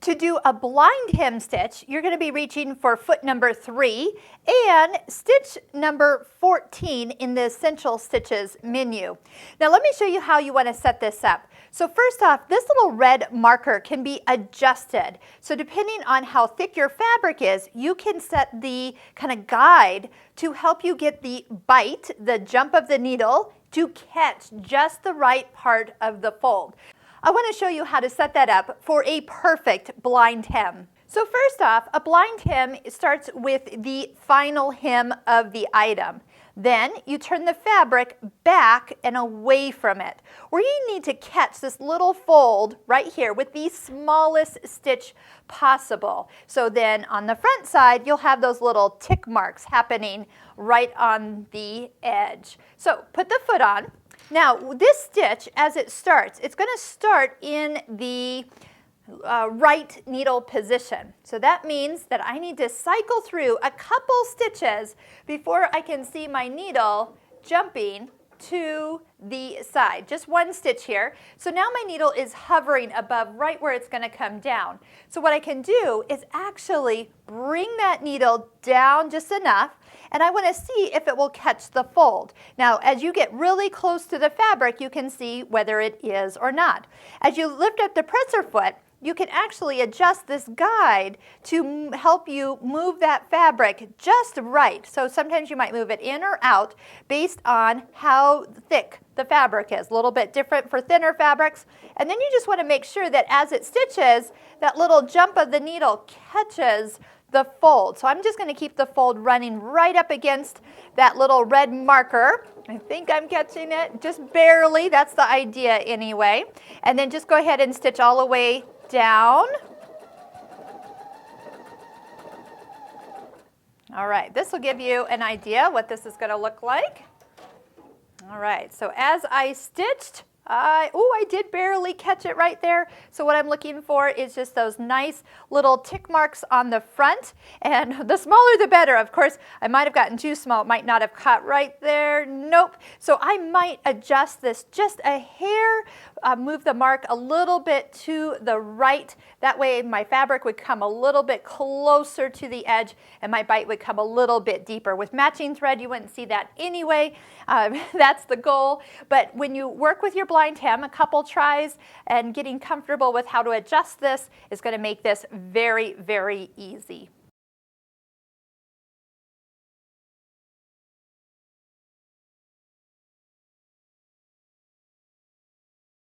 To do a blind hem stitch, you're going to be reaching for foot number 3 and stitch number 14 in the Essential Stitches menu. Now let me show you how you want to set this up. So first off, this little red marker can be adjusted. So depending on how thick your fabric is, you can set the kind of guide to help you get the bite, the jump of the needle, to catch just the right part of the fold. I want to show you how to set that up for a perfect blind hem. So first off, a blind hem starts with the final hem of the item. Then you turn the fabric back and away from it, where you need to catch this little fold right here with the smallest stitch possible. So then on the front side, you'll have those little tick marks happening right on the edge. So put the foot on. Now this stitch, as it starts, it's going to start in the right needle position. So that means that I need to cycle through a couple stitches before I can see my needle jumping to the side. Just one stitch here. So now my needle is hovering above right where it's going to come down. So what I can do is actually bring that needle down just enough, and I want to see if it will catch the fold. Now, as you get really close to the fabric, you can see whether it is or not. As you lift up the presser foot, you can actually adjust this guide to help you move that fabric just right. So sometimes you might move it in or out based on how thick the fabric is. A little bit different for thinner fabrics. And then you just want to make sure that as it stitches, that little jump of the needle catches the fold. So I'm just going to keep the fold running right up against that little red marker. I think I'm catching it just barely. That's the idea anyway. And then just go ahead and stitch all the way down. All right, this will give you an idea what this is going to look like. All right, so as I stitched, I did barely catch it right there. So what I'm looking for is just those nice little tick marks on the front. And the smaller the better. Of course, I might have gotten too small. It might not have caught right there. Nope. So I might adjust this just a hair, move the mark a little bit to the right. That way my fabric would come a little bit closer to the edge and my bite would come a little bit deeper. With matching thread, you wouldn't see that anyway. That's the goal. But when you work with your blind hem, a couple tries and getting comfortable with how to adjust this is going to make this very, very easy.